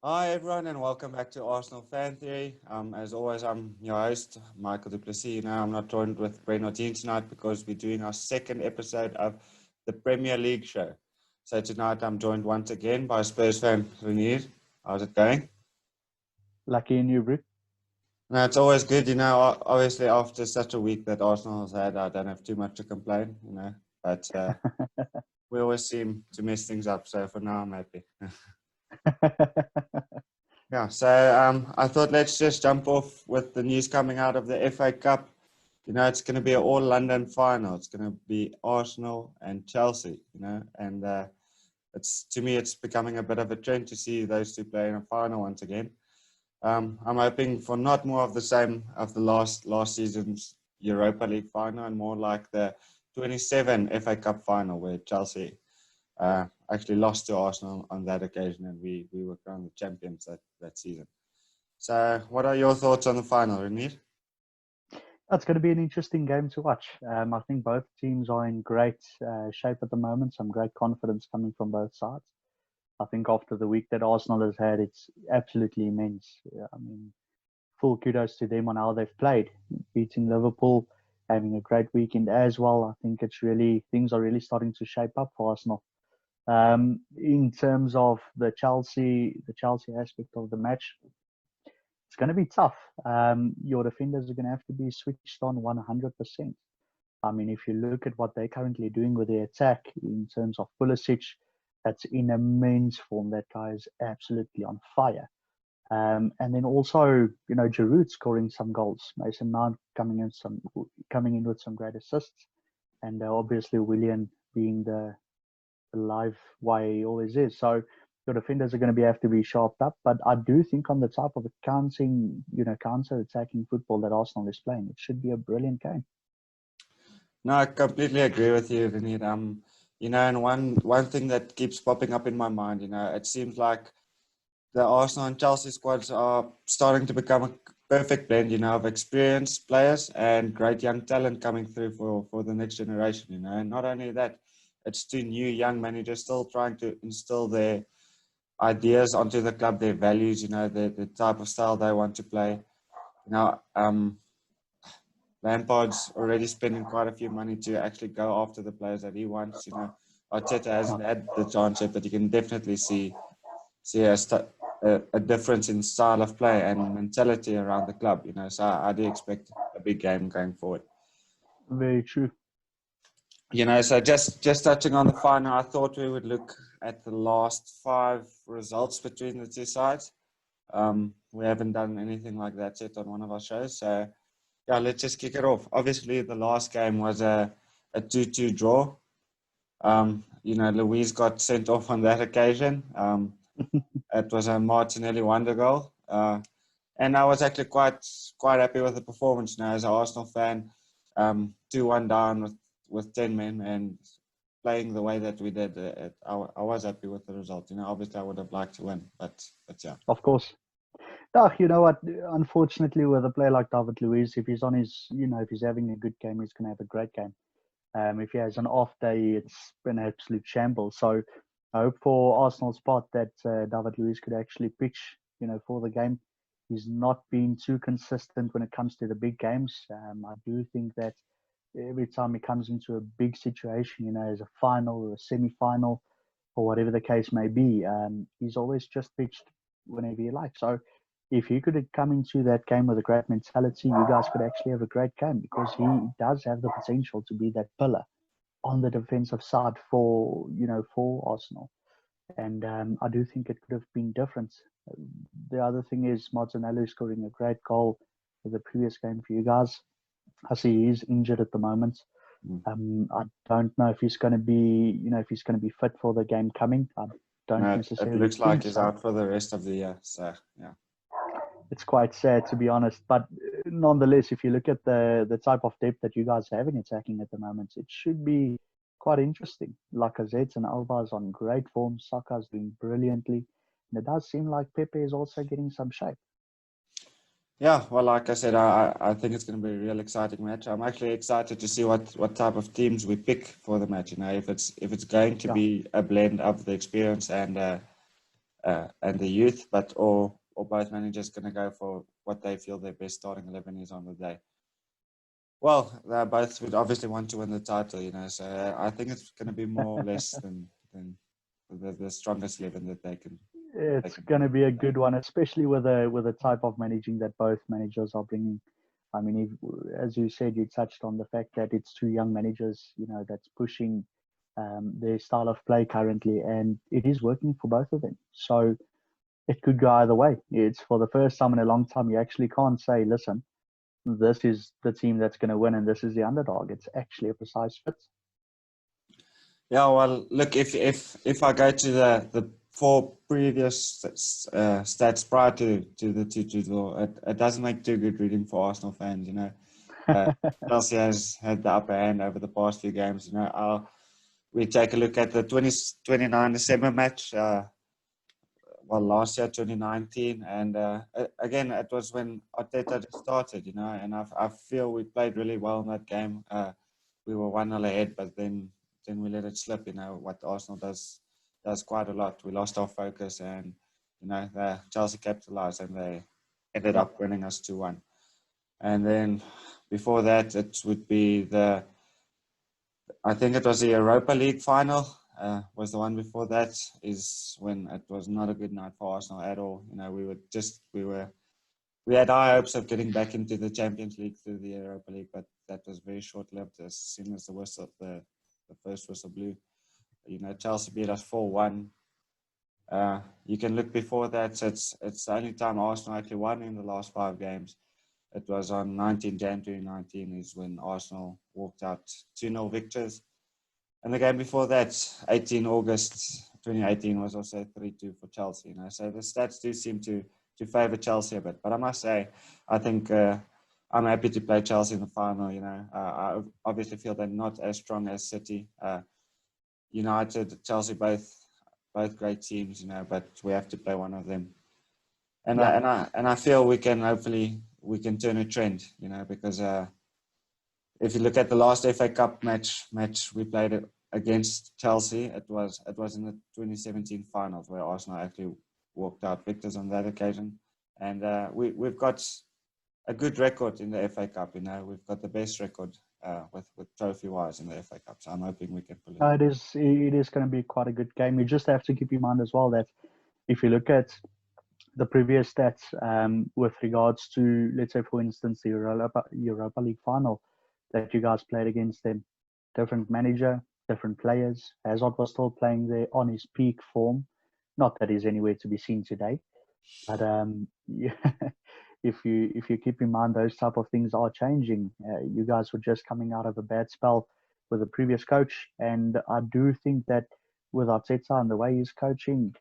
Hi everyone, and welcome back to Arsenal Fan Theory. As always, I'm your host, Michael Duplessis. I'm not joined with Breno tonight because we're doing our second episode of the Premier League show. So tonight I'm joined once again by Spurs fan renier. How's it going? Lucky in you, Brit. No, it's always good, obviously after such a week that Arsenal has had, I don't have too much to complain, but we always seem to mess things up. So for now, I'm happy. Yeah, so I thought let's just jump off with the news coming out of the FA Cup. It's going to be an all-London final. It's going to be Arsenal and Chelsea, and to me, it's becoming a bit of a trend to see those two play in a final once again. I'm hoping for not more of the same of the last season's Europa League final and more like the 27 FA Cup final where Chelsea actually lost to Arsenal on that occasion, and we were crowned the champions that season. So, what are your thoughts on the final, Renier? That's going to be an interesting game to watch. I think both teams are in great shape at the moment. Some great confidence coming from both sides. I think after the week that Arsenal has had, it's absolutely immense. I mean, full kudos to them on how they've played, beating Liverpool, having a great weekend as well. I think things are really starting to shape up for Arsenal. In terms of the Chelsea aspect of the match, it's going to be tough. Your defenders are going to have to be switched on 100%. I mean, if you look at what they're currently doing with their attack in terms of Pulisic, that's in immense form. That guy is absolutely on fire. And then also, Giroud scoring some goals. Mason Mount coming in with some great assists, and obviously Willian being the live wire he always is. So your defenders are going to have to be sharped up. But I do think on the type of counter-attacking football that Arsenal is playing, it should be a brilliant game. No, I completely agree with you, Renier. And one thing that keeps popping up in my mind, it seems like the Arsenal and Chelsea squads are starting to become a perfect blend, of experienced players and great young talent coming through for the next generation, And not only that, it's two new young managers still trying to instill their ideas onto the club, their values, the type of style they want to play. Lampard's already spending quite a few money to actually go after the players that he wants. Arteta hasn't had the chance yet, but you can definitely see a difference in style of play and mentality around the club. So I do expect a big game going forward. Very true. So just touching on the final, I thought we would look at the last 5 results between the two sides. We haven't done anything like that yet on one of our shows, so yeah, let's just kick it off. Obviously, the last game was a 2-2 draw. Luis got sent off on that occasion. It was a Martinelli wonder goal. And I was actually quite happy with the performance as an Arsenal fan. 2-1 down with 10 men and playing the way that we did. I was happy with the result. Obviously I would have liked to win, but yeah. Of course. No, you know what? Unfortunately, with a player like David Luiz, if he's on if he's having a good game, he's going to have a great game. If he has an off day, it's an absolute shambles. So I hope for Arsenal's part that David Luiz could actually pitch, for the game. He's not been too consistent when it comes to the big games. I do think that every time he comes into a big situation, as a final or a semi-final or whatever the case may be, he's always just pitched whenever he likes. So if he could come into that game with a great mentality, you guys could actually have a great game because he does have the potential to be that pillar on the defensive side for Arsenal. And I do think it could have been different. The other thing is Martinelli scoring a great goal for the previous game for you guys. I see he's injured at the moment. I don't know if he's going to be, fit for the game coming. I don't necessarily. It looks think like he's so. out for the rest of the year. So yeah. It's quite sad, to be honest. But nonetheless, if you look at the type of depth that you guys have in attacking at the moment, it should be quite interesting. Lacazette and Alba's on great form. Saka's doing brilliantly. And it does seem like Pepe is also getting some shape. Yeah, well, like I said, I think it's going to be a real exciting match. I'm actually excited to see what type of teams we pick for the match. If it's going to be a blend of the experience and and the youth, but or both managers going to go for what they feel their best starting 11 is on the day? Well, they both would obviously want to win the title, you know. So I think it's going to be more or less than the strongest 11 that they can. It's going to be a good one, especially with the type of managing that both managers are bringing. I mean, as you said, you touched on the fact that it's two young managers, you know, that's pushing their style of play currently, and it is working for both of them. So it could go either way. It's for the first time in a long time you actually can't say, listen, this is the team that's going to win and this is the underdog. It's actually a precise fit. Yeah, well, look, if I go to the four previous stats prior to the 2-2 draw, it doesn't make too good reading for Arsenal fans, you know. Chelsea has had the upper hand over the past few games, you know. We take a look at the 29 December match, last year, 2019, and again, it was when Arteta just started, you know, and I feel we played really well in that game. We were 1-0 ahead, but then we let it slip, you know, what Arsenal does quite a lot. We lost our focus, and, you know, Chelsea capitalized, and they ended up winning us 2-1. And then before that, it would be I think it was the Europa League final. Was the one before that, is when it was not a good night for Arsenal at all. You know, we had high hopes of getting back into the Champions League through the Europa League, but that was very short-lived as soon as the first whistle blew. You know, Chelsea beat us 4-1. You can look before that. So it's the only time Arsenal actually won in the last 5 games. It was on 19 January 2019 is when Arsenal walked out 2-0 victors. And the game before that, 18 August 2018, was also 3-2 for Chelsea. You know, so the stats do seem to favour Chelsea a bit. But I must say, I think I'm happy to play Chelsea in the final. You know, I obviously feel they're not as strong as City. United, Chelsea, both great teams. You know, but we have to play one of them. And I feel we can turn a trend. You know, because if you look at the last FA Cup match we played against Chelsea, it was in the 2017 finals where Arsenal actually walked out victors on that occasion. And we've got a good record in the FA Cup. You know, we've got the best record with trophy-wise in the FA Cup. So I'm hoping we can pull it. It is going to be quite a good game. You just have to keep in mind as well that if you look at the previous stats with regards to, let's say, for instance, the Europa League final that you guys played against them, different manager, different players. Hazard was still playing there on his peak form. Not that he's anywhere to be seen today, but if you keep in mind those type of things are changing. You guys were just coming out of a bad spell with the previous coach, and I do think that with Arteta and the way he's coaching,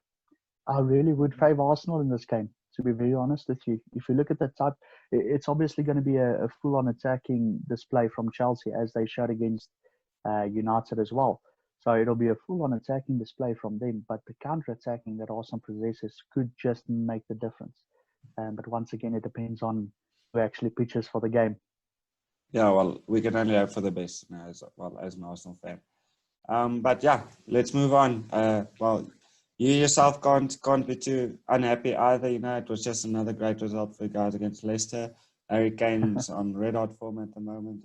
I really would favour Arsenal in this game, to be very honest with you. If you look at the type, it's obviously going to be a full-on attacking display from Chelsea, as they showed against United as well. So it'll be a full-on attacking display from them, but the counter-attacking that Arsenal possesses could just make the difference. But once again, it depends on who actually pitches for the game. Yeah, well, we can only hope for the best, you know, as an Arsenal fan. But yeah, let's move on. You yourself can't be too unhappy either. You know, it was just another great result for you guys against Leicester. Harry Kane's on red hot form at the moment.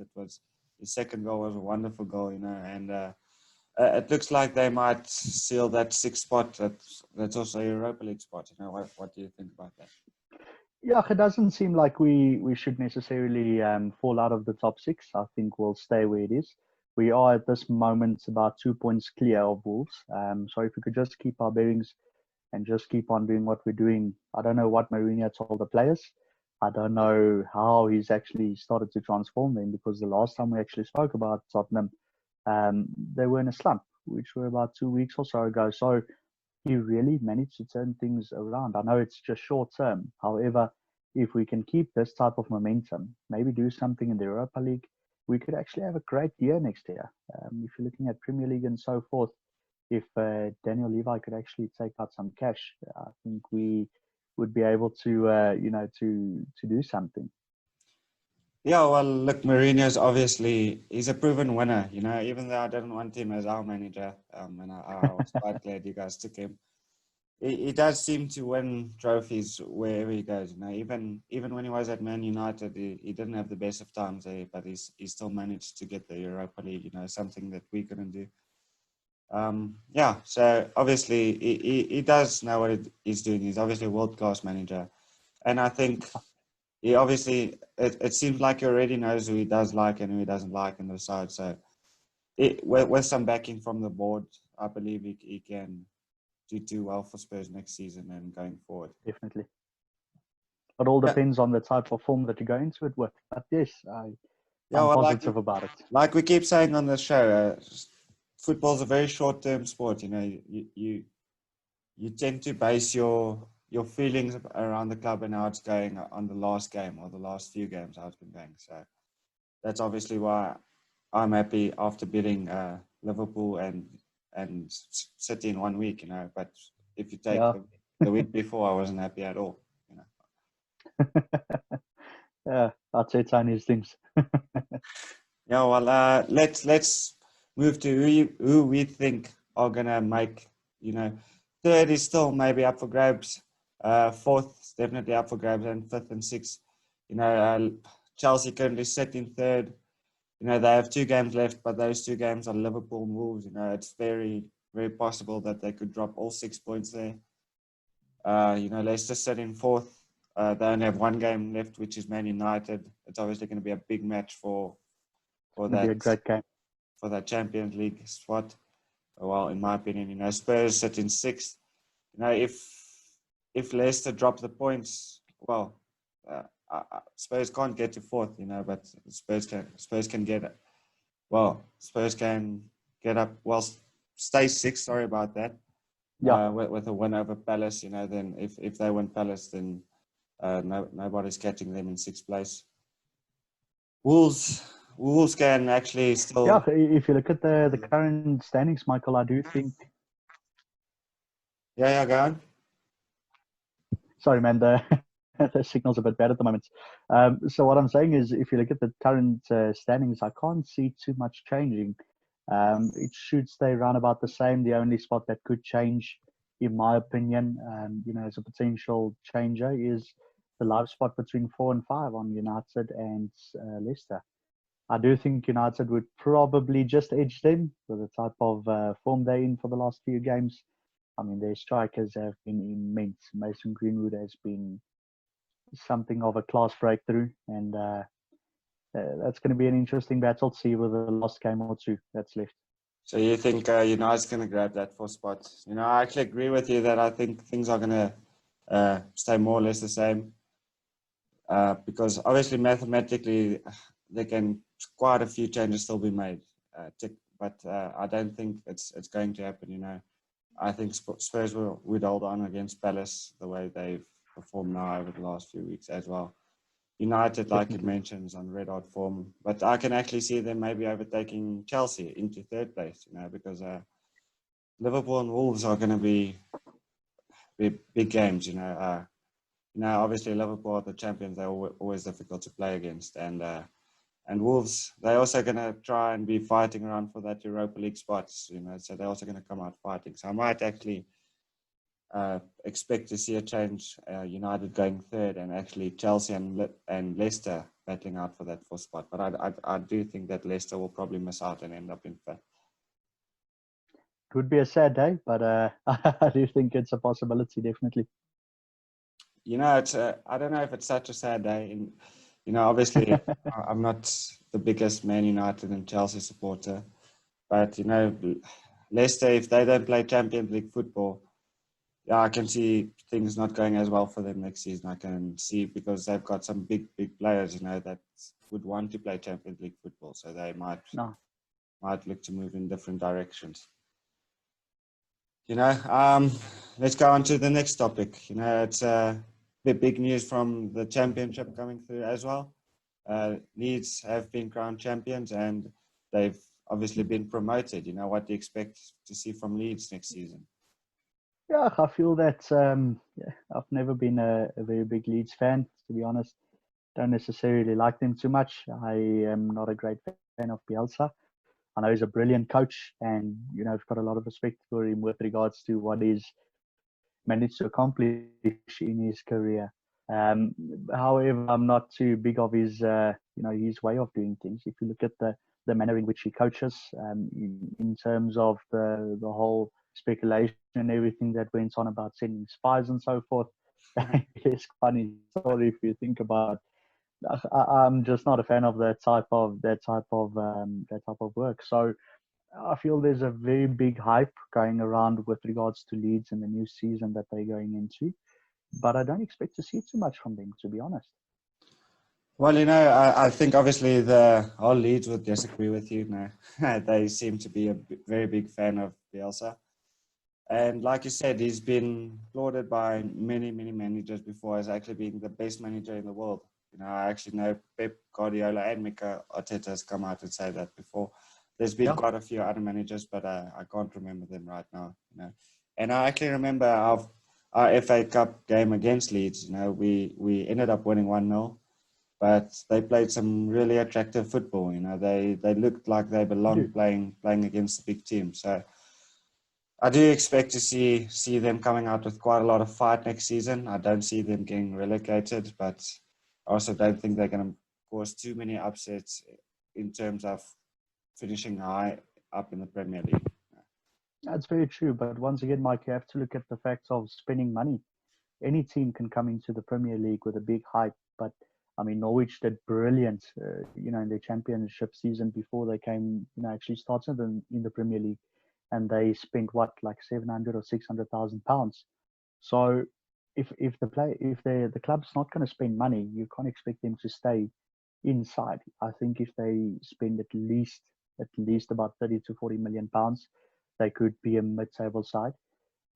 His second goal was a wonderful goal, you know, and it looks like they might seal that 6th spot. That's also a Europa League spot. You know, what do you think about that? Yeah, it doesn't seem like we should necessarily fall out of the top 6. I think we'll stay where it is. We are at this moment about 2 points clear of Wolves. So if we could just keep our bearings and just keep on doing what we're doing. I don't know what Mourinho told the players. I don't know how he's actually started to transform them, because the last time we actually spoke about Tottenham, they were in a slump, which were about 2 weeks or so ago. So he really managed to turn things around. I know it's just short term. However, if we can keep this type of momentum, maybe do something in the Europa League, we could actually have a great year next year. If you're looking at Premier League and so forth, if Daniel Levy could actually take out some cash, I think we would be able to, to do something. Yeah, well, look, Mourinho's he's a proven winner, you know, even though I didn't want him as our manager, and I was quite glad you guys took him. he does seem to win trophies wherever he goes. You know, even when he was at Man United, he didn't have the best of times there, but he still managed to get the Europa League. You know, something that we couldn't do. Yeah, so obviously he does know what he's doing. He's obviously a world class manager, and I think he obviously it seems like he already knows who he does like and who he doesn't like in the side. So with some backing from the board, I believe he can do well for Spurs next season and going forward. Definitely. It all Yeah, depends on the type of form that you go into it with. But yes, yeah. I'm Well, positive about it. like we keep saying on the show, football's a very short term sport. You know, you tend to base your feelings around the club and how it's going on the last game or the last few games how it's been going. So that's obviously why I'm happy after beating Liverpool and City in 1 week. You know, but if you take Yeah. the week before, I wasn't happy at all. You know. Yeah, I'd say Chinese things. Yeah. Well, let's move to who we think are gonna make. You know, third is still maybe up for grabs. Fourth is definitely up for grabs, and fifth and sixth. You know, Chelsea currently sit in third. You know, they have 2 games left, but those 2 games are Liverpool and Wolves. You know, it's very, very possible that they could drop all 6 points there. You know, Leicester sit in fourth. They only have 1 game left, which is Man United. It's obviously going to be a big match for It's going to be a great game. for that Champions League spot. Well, in my opinion, you know, Spurs sit in sixth. You know, if Leicester drop the points, well, Spurs can't get to fourth, you know, but Spurs can get it. Well, Spurs can get up. Well, stay sixth. Sorry about that. Yeah. With a win over Palace, you know, then if they win Palace, then nobody's catching them in sixth place. Wolves can actually still. Yeah, if you look at the current standings, Michael, I do think. Yeah, go on. Sorry, man, the signal's a bit bad at the moment. So what I'm saying is, if you look at the current standings, I can't see too much changing. It should stay around about the same. The only spot that could change, in my opinion, you know, as a potential changer, is the live spot between 4 and 5 on United and Leicester. I do think United would probably just edge them with the type of form they're in for the last few games. I mean, their strikers have been immense. Mason Greenwood has been something of a class breakthrough, and that's going to be an interesting battle to see with the last game or two that's left. So you think United's going to grab that 4th spot? You know, I actually agree with you that I think things are going to stay more or less the same because obviously mathematically there can quite a few changes still be made. But I don't think it's going to happen. You know, I think Spurs would hold on against Palace the way they've performed now over the last few weeks as well. United, like you mentioned, is on red hot form, but I can actually see them maybe overtaking Chelsea into 3rd place. You know, because Liverpool and Wolves are going to be big games. You know, obviously Liverpool are the champions. They're always difficult to play against, and Wolves, they're also going to try and be fighting around for that Europa League spots. You know, so they're also going to come out fighting. So I might actually expect to see a change. United going 3rd, and actually Chelsea and Leicester battling out for that 4th spot. But I do think that Leicester will probably miss out and end up in 5th. It would be a sad day, but I do think it's a possibility, definitely. You know, it's I don't know if it's such a sad day. You know, obviously, I'm not the biggest Man United and Chelsea supporter, but you know, Leicester, if they don't play Champions League football, yeah, I can see things not going as well for them next season. I can see because they've got some big players, you know, that would want to play Champions League football, so they might look to move in different directions. You know, let's go on to the next topic. You know, it's big news from the championship coming through as well. Leeds have been crowned champions and they've obviously been promoted. You know, what do you expect to see from Leeds next season? Yeah, I feel that I've never been a very big Leeds fan, to be honest. Don't necessarily like them too much. I am not a great fan of Bielsa. I know he's a brilliant coach, and you know I've got a lot of respect for him with regards to what he's managed to accomplish in his career. Um, However, I'm not too big of his, his way of doing things. If you look at the manner in which he coaches, in terms of the whole speculation and everything that went on about sending spies and so forth, it's funny story if you think about. I'm just not a fan of that type of work. So I feel there's a very big hype going around with regards to Leeds and the new season that they're going into, but I don't expect to see too much from them, to be honest. Well, I think obviously the whole Leeds would disagree with you. No, they seem to be a very big fan of Bielsa. And like you said, he's been lauded by many, many managers before as actually being the best manager in the world. I actually know Pep Guardiola and Mikel Arteta has come out and say that before. There's been quite a few other managers, but I can't remember them right now. And I actually remember our FA Cup game against Leeds. We ended up winning 1-0, but they played some really attractive football. They looked like they belonged playing against the big team. So I do expect to see them coming out with quite a lot of fight next season. I don't see them getting relegated, but I also don't think they're going to cause too many upsets in terms of finishing high up in the Premier League. That's very true. But once again, Mike, you have to look at the facts of spending money. Any team can come into the Premier League with a big hype, but I mean, Norwich did brilliant, in their championship season before they came, actually started in the Premier League, and they spent like 700 or 600,000 pounds. So if the club's not going to spend money, you can't expect them to stay inside. I think if they spend at least about 30 to 40 million pounds, they could be a mid-table side.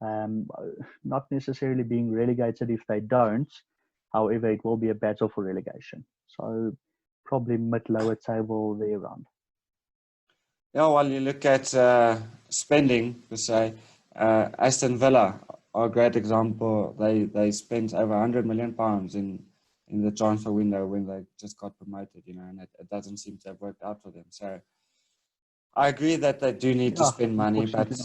Um, Not necessarily being relegated if they don't. However, it will be a battle for relegation. So probably mid-lower table there around. Yeah, well, you look at spending, per se, Aston Villa are a great example. They spent over 100 million pounds in the transfer window when they just got promoted, and it doesn't seem to have worked out for them. So I agree that they do need to spend money, but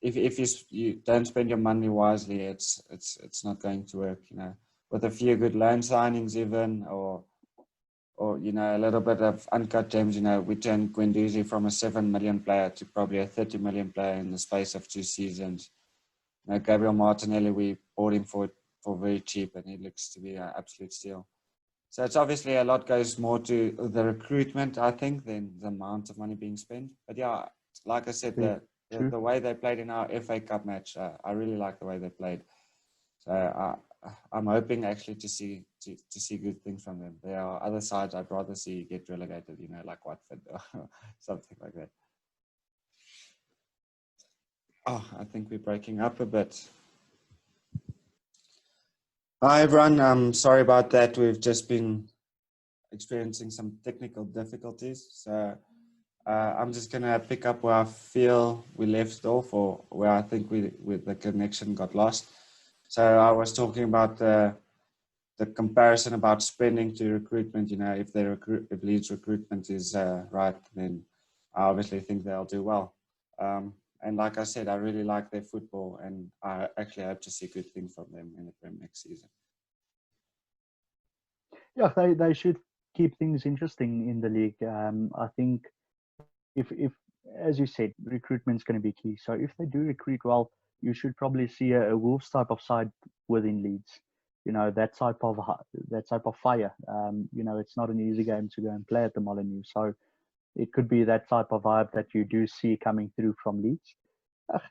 if you don't spend your money wisely, it's not going to work. With a few good loan signings, even or a little bit of uncut gems. We turned Guendouzi from a 7 million player to probably a 30 million player in the space of 2 seasons. Gabriel Martinelli, we bought him for very cheap, and he looks to be an absolute steal. So it's obviously a lot goes more to the recruitment, I think, than the amount of money being spent. But yeah, like I said, the way they played in our FA Cup match, I really like the way they played. So I'm hoping actually to see good things from them. There are other sides I'd rather see get relegated, like Watford or something like that. Oh, I think we're breaking up a bit. Hi, everyone. I'm sorry about that. We've just been experiencing some technical difficulties. So I'm just going to pick up where I feel we left off, or where I think the connection got lost. So I was talking about the comparison about spending to recruitment. If Leeds recruitment is right, then I obviously think they'll do well. And like I said, I really like their football, and I actually hope to see good things from them in the Prem next season. Yeah, they should keep things interesting in the league. I think if as you said, recruitment's going to be key. So if they do recruit well, you should probably see a Wolves type of side within Leeds. That type of fire. It's not an easy game to go and play at the Molineux. So it could be that type of vibe that you do see coming through from Leeds.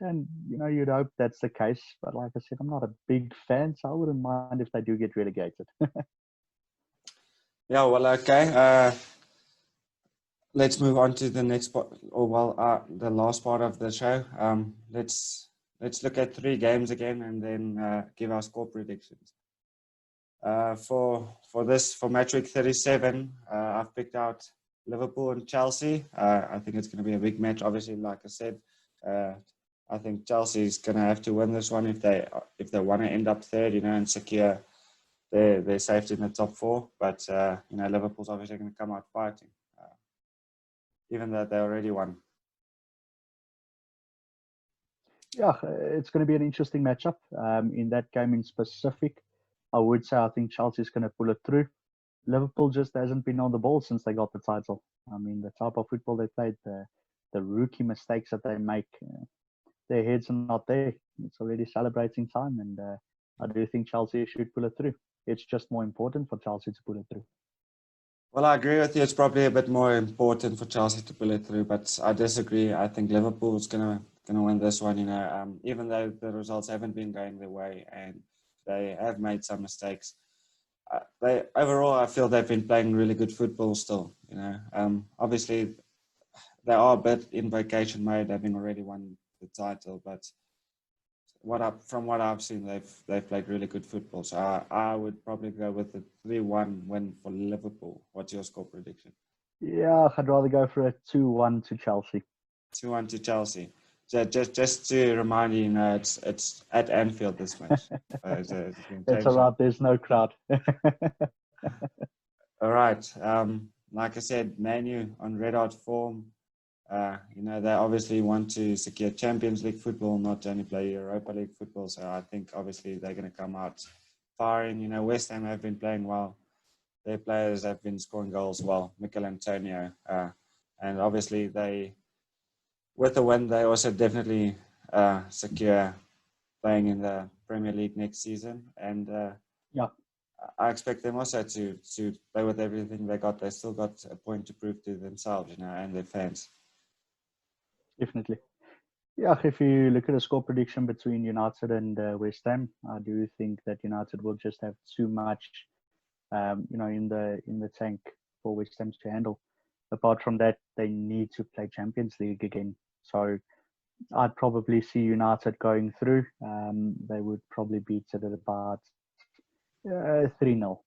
And you'd hope that's the case. But like I said, I'm not a big fan, so I wouldn't mind if they do get relegated. Yeah, well, okay. Let's move on to the next part, the last part of the show. Let's look at 3 games again, and then give our score predictions. For match week 37, I've picked out Liverpool and Chelsea. I think it's going to be a big match. Obviously, like I said, I think Chelsea is going to have to win this one if they want to end up third, and secure their safety in the top 4. But Liverpool's obviously going to come out fighting, even though they already won. Yeah, it's going to be an interesting matchup. In that game in specific, I would say I think Chelsea's going to pull it through. Liverpool just hasn't been on the ball since they got the title. I mean, the type of football they played, the rookie mistakes that they make, their heads are not there. It's already celebrating time, and I do think Chelsea should pull it through. It's just more important for Chelsea to pull it through. Well, I agree with you. It's probably a bit more important for Chelsea to pull it through, but I disagree. I think Liverpool's gonna win this one. Even though the results haven't been going their way and they have made some mistakes, they overall I feel they've been playing really good football still. Obviously they are a bit in vacation mode, having already won the title, but from what I've seen, they've played really good football. So I would probably go with the 3-1 win for Liverpool. What's your score prediction? Yeah, I'd rather go for a 2-1 to Chelsea. 2-1 to Chelsea. So just to remind you, it's at Anfield this match. It's all right. There's no crowd. All right. Like I said, Man U on red hot form. They obviously want to secure Champions League football, not only play Europa League football. So I think obviously they're going to come out firing. West Ham have been playing well. Their players have been scoring goals well. Mikel Antonio. And obviously with the win, they also definitely secure playing in the Premier League next season. And yeah, I expect them also to play with everything they got. They still got a point to prove to themselves, and their fans. Definitely. Yeah, if you look at a score prediction between United and West Ham, I do think that United will just have too much, in the tank for West Ham to handle. Apart from that, they need to play Champions League again. So I'd probably see United going through. They would probably beat it at about 3-0.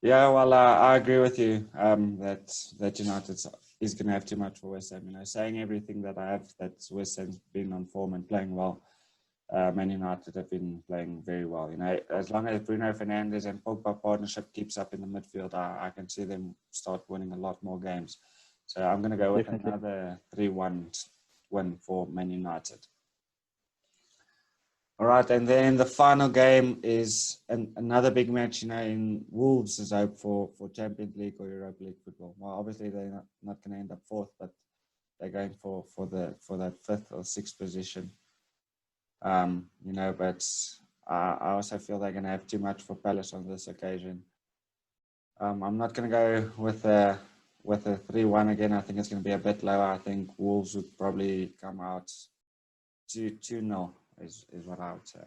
Yeah, well, I agree with you that United is going to have too much for West Ham. Saying everything that I have, that West Ham's been on form and playing well. Man United have been playing very well. As long as Bruno Fernandes and Pogba partnership keeps up in the midfield, I can see them start winning a lot more games. So I'm going to go with another 3-1 win for Man United. All right, and then the final game is another big match, in Wolves' hope for Champions League or Europa League football. Well, obviously they're not going to end up fourth, but they're going for that fifth or sixth position. But I also feel they're going to have too much for Palace on this occasion. I'm not going to go with a 3-1 again. I think it's going to be a bit lower. I think Wolves would probably come out 2-0 is what I would say.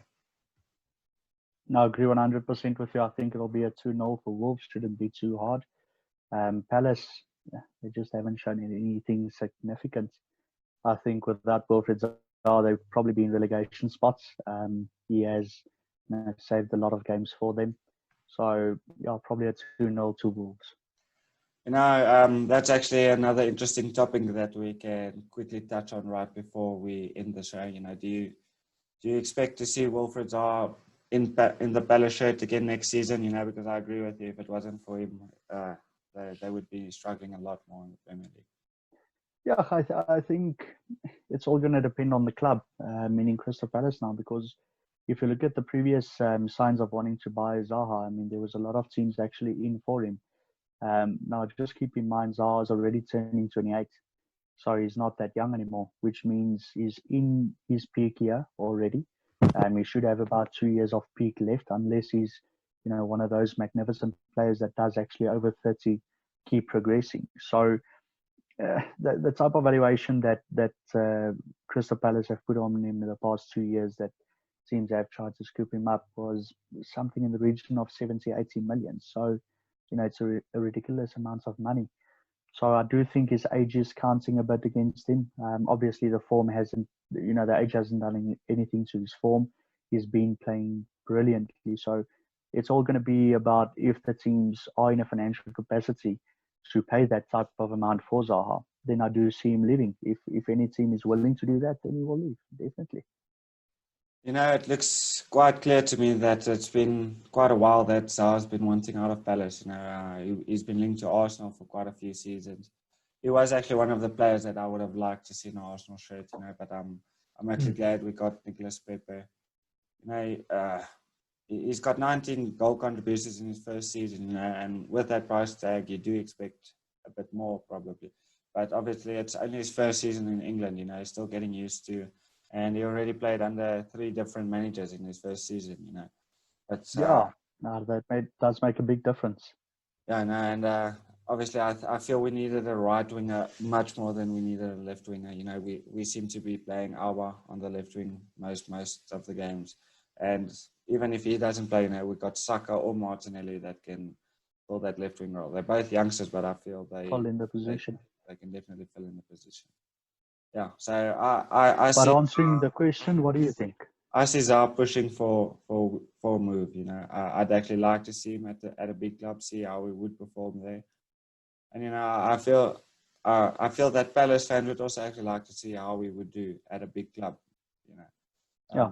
No, I agree 100% with you. I think it'll be a 2-0 for Wolves. Shouldn't be too hard. Palace, they just haven't shown anything significant. I think without Wilfried Zaha, they've probably been relegation spots. He has saved a lot of games for them. So, yeah, probably a 2-0 to Wolves. That's actually another interesting topic that we can quickly touch on right before we end the show. Do you expect to see Wilfried Zaha in the Palace shirt again next season? Because I agree with you. If it wasn't for him, they would be struggling a lot more in the Premier League. Yeah, I think it's all going to depend on the club, meaning Crystal Palace now, because if you look at the previous signs of wanting to buy Zaha, I mean, there was a lot of teams actually in for him. Now, just keep in mind, Zaha is already turning 28. So he's not that young anymore, which means he's in his peak year already. He should have about 2 years of peak left, unless he's, one of those magnificent players that does actually over 30 keep progressing. So the type of valuation that Crystal Palace have put on him in the past 2 years that teams have tried to scoop him up was something in the region of 70, 80 million. So, it's a ridiculous amount of money. So I do think his age is counting a bit against him. Obviously, the form hasn't, the age hasn't done anything to his form. He's been playing brilliantly. So it's all going to be about if the teams are in a financial capacity to pay that type of amount for Zaha, then I do see him leaving. If any team is willing to do that, then he will leave, definitely. It looks quite clear to me that it's been quite a while that Zaha's been wanting out of Palace. He's been linked to Arsenal for quite a few seasons. he was actually one of the players that I would have liked to see in an Arsenal shirt, you know. But I'm actually glad we got Nicolas Pepe. You know, he's got 19 goal contributions in his first season, you know, and with that price tag, you do expect a bit more probably. But obviously, it's only his first season in England, you know, he's still getting used to, and he already played under 3 different managers in his first season, you know. But Yeah, no, does make a big difference. yeah, no, and obviously, I feel we needed a right winger much more than we needed a left winger. You know, we seem to be playing Alba on the left wing most of the games, and even if he doesn't play, you know, we've got Saka or Martinelli that can fill that left wing role. They're both youngsters, but I feel Fall in the position. they can definitely fill in the position. Yeah, so I But see. answering the question, what do you think? I see Zaha pushing for a move. You know, I'd actually like to see him at a big club, see how he would perform there. And you know, I feel that Palace fans would also actually like to see how we would do at a big club. You know, Yeah.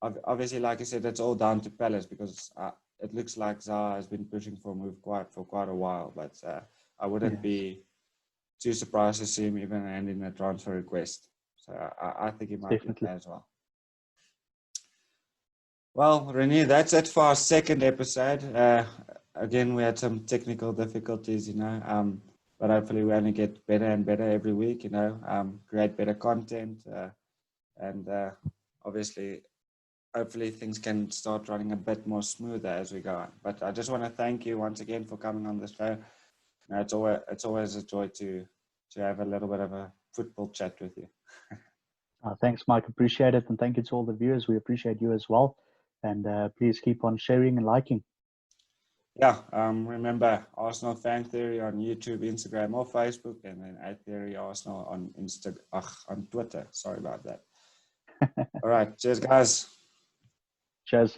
Obviously, like I said, it's all down to Palace because it looks like Zaha has been pushing for a move for quite a while. But I wouldn't be too surprised to see him even hand in a transfer request. So I think he might be Definitely. there as well. Well, Renier, that's it for our second episode. Again, we had some technical difficulties, you know, but hopefully we only get better and better every week, you know, create better content, and obviously, hopefully things can start running a bit more smoother as we go on. But I just want to thank you once again for coming on the show. You know, it's always a joy to have a little bit of a football chat with you. Thanks, Mike. Appreciate it. And thank you to all the viewers. We appreciate you as well. And please keep on sharing and liking. Yeah, remember Arsenal Fan Theory on YouTube, Instagram, or Facebook, and then at Theory Arsenal on on Twitter. Sorry about that. All right, cheers, guys. Cheers.